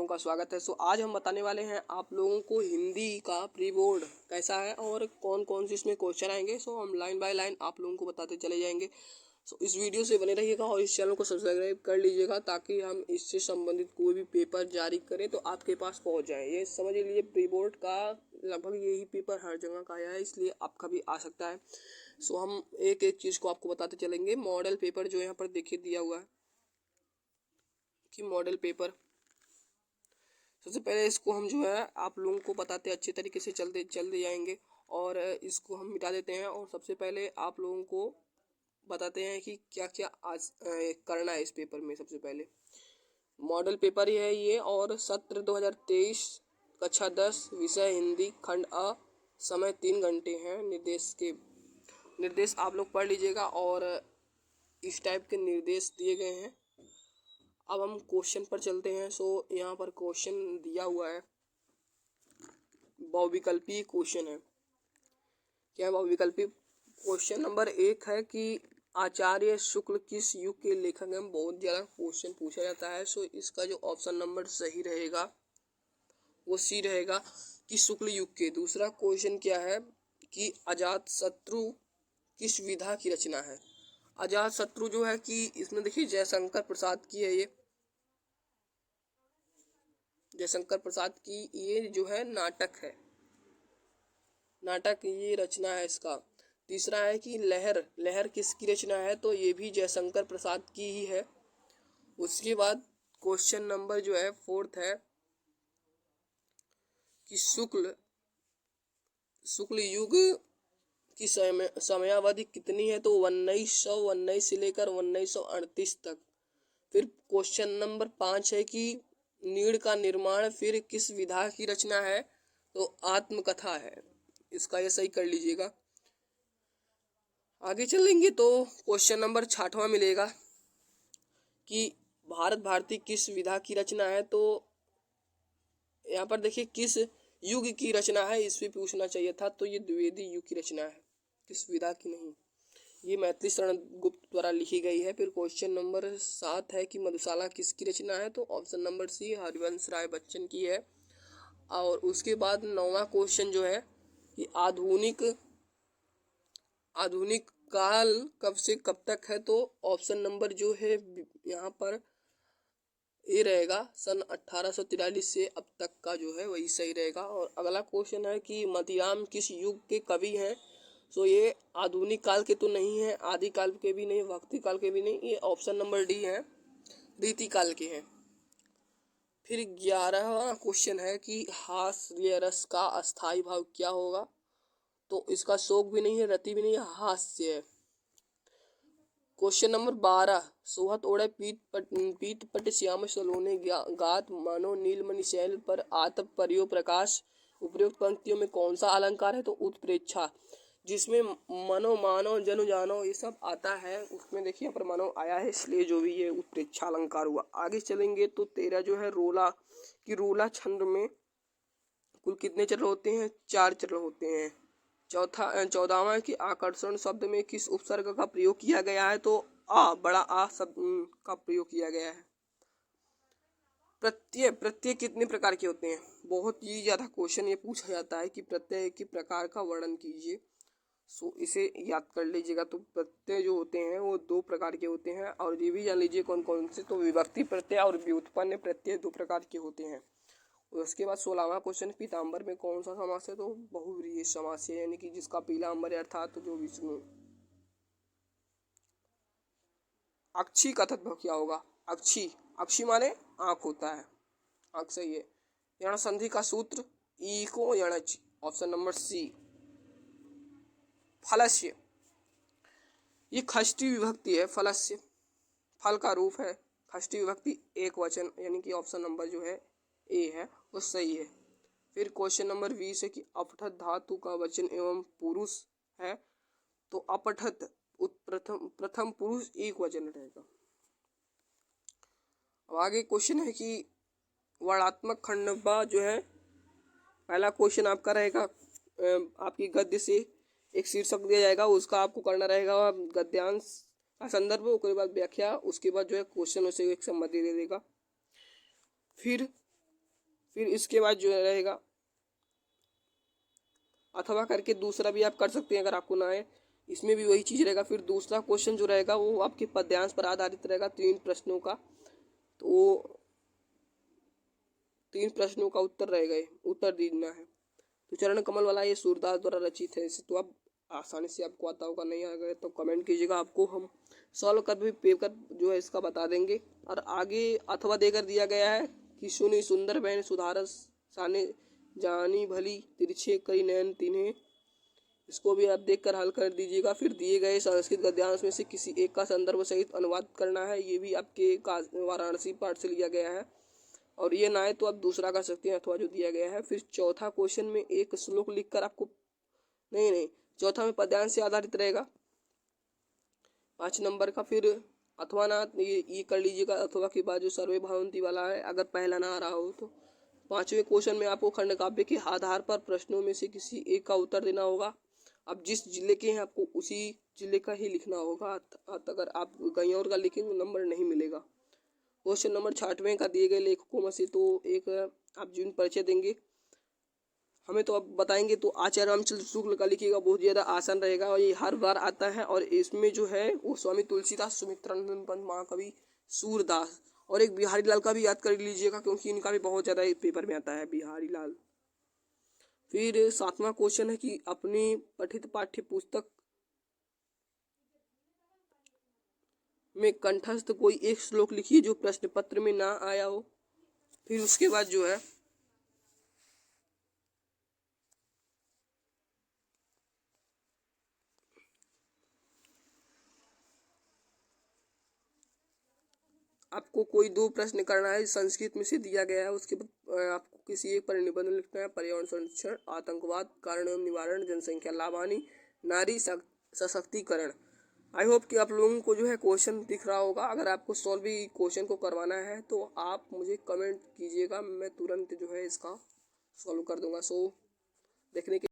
लोगों का स्वागत है। आज हम बताने वाले हैं आप लोगों को हिंदी का प्री बोर्ड कैसा है और कौन कौन से इसमें क्वेश्चन आएंगे। हम लाइन बाय लाइन आप लोगों को बताते चले जाएंगे। इस वीडियो से बने रहिएगा और इस चैनल को सब्सक्राइब कर लीजिएगा ताकि हम इससे संबंधित कोई भी पेपर जारी करें तो आपके पास पहुँच जाए। ये समझ लीजिए प्री बोर्ड का लगभग यही पेपर हर जगह का आया है, इसलिए आपका भी आ सकता है। हम एक एक चीज़ को आपको बताते चलेंगे। मॉडल पेपर जो यहाँ पर देखिए दिया हुआ है कि मॉडल पेपर, सबसे पहले इसको हम जो है आप लोगों को बताते अच्छे तरीके से चलते जाएंगे और इसको हम मिटा देते हैं। और सबसे पहले आप लोगों को बताते हैं कि क्या क्या आज करना है इस पेपर में। सबसे पहले मॉडल पेपर ही है ये और सत्र 2023 कक्षा 10 विषय हिंदी खंड अ, समय 3 घंटे हैं। निर्देश आप लोग पढ़ लीजिएगा और इस टाइप के निर्देश दिए गए हैं। अब हम क्वेश्चन पर चलते हैं। यहाँ पर क्वेश्चन दिया हुआ है, बहुविकल्पीय क्वेश्चन है। क्या बहुविकल्पीय? क्वेश्चन नंबर 1 है कि आचार्य शुक्ल किस युग के लेखक हैं। बहुत ज़्यादा क्वेश्चन पूछा जाता है। इसका जो ऑप्शन नंबर सही रहेगा वो सी रहेगा कि शुक्ल युग के। दूसरा क्वेश्चन क्या है कि अजातशत्रु किस विधा की रचना है। अजातशत्रु जो है कि इसमें देखिए जयशंकर प्रसाद की है। ये जयशंकर प्रसाद की ये जो है नाटक है, नाटक ये रचना है इसका। तीसरा है कि लहर किसकी रचना है, तो ये भी जयशंकर प्रसाद की ही है। उसके बाद क्वेश्चन नंबर जो है 4 है कि शुक्ल युग की समयावधि कितनी है, तो 1919 से लेकर 1938 तक। फिर क्वेश्चन नंबर 5 है कि नीड़ का निर्माण फिर किस विधा की रचना है, तो आत्मकथा है। इसका ये सही कर लीजिएगा। आगे चलेंगे तो क्वेश्चन नंबर 6वां मिलेगा कि भारत भारती किस विधा की रचना है। तो यहाँ पर देखिए किस युग की रचना है, इस पे पूछना चाहिए था, तो ये द्विवेदी युग की रचना है, किस विधा की नहीं। ये मैथिली शरण गुप्त द्वारा लिखी गई है। फिर क्वेश्चन नंबर 7 है कि मधुशाला किसकी रचना है, तो option number C Harivansh Rai Bachchan की है। और उसके बाद 9वां क्वेश्चन जो है कि आधुनिक काल कब से कब तक है, तो ऑप्शन नंबर जो है यहाँ पर ये रहेगा सन 1843 से अब तक का जो है वही सही रहेगा। और अगला क्वेश्चन है कि मध्ययाम किस युग के कवि हैं। ये आधुनिक काल के तो नहीं है, आदि काल के भी नहीं, भक्ति काल के भी नहीं, ये ऑप्शन नंबर डी है, रीति काल के हैं। फिर 11वां क्वेश्चन है कि हास्य रस का अस्थाई भाव क्या होगा, तो इसका शोक भी नहीं है, रति भी नहीं है, हास्य है। क्वेश्चन नंबर 12 सोहत ओढ़े पीत पट श्याम सलोने गात मानो नीलमणि शैल पर आतप परियो प्रकाश। उपयुक्त पंक्तियों में कौन सा अलंकार है, तो उत्प्रेक्षा, जिसमें मनो मानो जनु जानो ये सब आता है। उसमें देखिए पर मनो आया है, इसलिए जो भी ये उत्प्रेक्षा अलंकार हुआ। आगे चलेंगे तो 13 जो है रोला कि रोला छंद में कुल कितने चरण होते हैं, 4 चरण होते हैं। 14वां की आकर्षण शब्द में किस उपसर्ग का प्रयोग किया गया है, तो बड़ा आ शब्द का प्रयोग किया गया है। प्रत्यय कितने प्रकार के होते हैं, बहुत ही ज्यादा क्वेश्चन ये पूछा जाता है कि प्रत्यय के प्रकार का वर्णन कीजिए। इसे याद कर लीजिएगा। तो प्रत्यय जो होते हैं वो 2 प्रकार के होते हैं और ये भी जान लीजिए कौन कौन से, तो विभक्ति प्रत्यय और व्युत्पन्न प्रत्यय 2 प्रकार के होते हैं। उसके बाद 16वां क्वेश्चन पीताम्बर में कौन सा समास है, तो बहुव्रीहि समास है, यानी कि जिसका पीलाम्बर अर्थात जो विष्णु। अक्षी का तत्व क्या होगा, अक्षी माने आंख होता है, आंख सही है। यण संधि का सूत्र इको यणच, ऑप्शन नंबर सी। फलस्य, ये षष्ठी विभक्ति है, फलस्य फल का रूप है, षष्ठी विभक्ति एक वचन, यानी कि ऑप्शन नंबर जो है ए है वो सही है। फिर क्वेश्चन नंबर 20 है कि अपठत धातु का वचन एवं पुरुष है, तो अपठत प्रथम पुरुष एक वचन रहेगा। अब आगे क्वेश्चन है कि वर्णात्मक खंडवा जो है, पहला क्वेश्चन आपका रहेगा, आपकी गद्य से एक शीर्षक दिया जाएगा, उसका आपको करना रहेगा गद्यांश का संदर्भ, उसके बाद व्याख्या, उसके बाद जो है क्वेश्चन उसे एक संबंधी दे देगा। फिर फिर इसके बाद जो रहेगा अथवा करके दूसरा भी आप कर सकते हैं अगर आपको ना आए, इसमें भी वही चीज़ रहेगा। फिर दूसरा क्वेश्चन जो रहेगा वो आपके पद्यांश पर आधारित रहेगा 3 प्रश्नों का, तो 3 प्रश्नों का उत्तर रहेगा, ये उत्तर देना है। तो चरण कमल वाला ये सूरदास द्वारा रचित है। इसे तो आप आसानी से आपको आता होगा, नहीं आ गए तो कमेंट कीजिएगा, आपको हम सॉल्व कर भी पेपर जो है इसका बता देंगे। और आगे अथवा देकर दिया गया है कि सुनी सुंदर बहन सुधारस साने जानी भली तिरछे कई नयन तिन्हें, इसको भी आप देखकर हल कर दीजिएगा। फिर दिए गए संस्कृत गद्यांश में से किसी एक का संदर्भ सहित अनुवाद करना है, ये भी आपके वाराणसी पाठ से लिया गया है। और ये ना आए तो आप दूसरा कर सकते हैं अथवा जो दिया गया है। फिर चौथा क्वेश्चन में एक श्लोक लिखकर आपको, नहीं, चौथा में पद्यांश से आधारित रहेगा 5 नंबर का। फिर अथवा ना ये कर लीजिएगा, अथवा के बाद जो सर्वे भवंती वाला है अगर पहला ना आ रहा हो तो। 5वें क्वेश्चन में आपको खंड काव्य के आधार पर प्रश्नों में से किसी एक का उत्तर देना होगा। अब जिस जिले के हैं आपको उसी जिले का ही लिखना होगा, अगर आप कहीं और का लिखेंगे नंबर नहीं मिलेगा। क्वेश्चन नंबर 66वें का दिए गए लेखकों में से तो एक आप जिन परिचय देंगे हमें तो अब बताएंगे, तो आचार्य रामचंद्र शुक्ल का लिखिएगा, बहुत ज़्यादा आसान रहेगा और ये हर बार आता है। और इसमें जो है वो स्वामी तुलसीदास, सुमित्रानंद पंत, महाकवि सूरदास और एक बिहारी लाल का भी याद कर लीजिएगा क्योंकि इनका भी बहुत ज़्यादा पेपर में आता है, बिहारी लाल। फिर 7वां क्वेश्चन है कि अपनी पठित पाठ्य पुस्तक में कंठस्थ कोई एक श्लोक लिखिए जो प्रश्न पत्र में ना आया हो। फिर उसके बाद जो है आपको कोई 2 प्रश्न करना है, संस्कृत में से दिया गया है। उसके बाद आपको किसी एक पर निबंध लिखना है, पर्यावरण संरक्षण, आतंकवाद, कारण एवं निवारण, जनसंख्या लाभानी, नारी सशक्तिकरण। आई होप कि आप लोगों को जो है क्वेश्चन दिख रहा होगा। अगर आपको सॉल्व भी क्वेश्चन को करवाना है तो आप मुझे कमेंट कीजिएगा, मैं तुरंत जो है इसका सॉल्व कर दूंगा। सो देखने के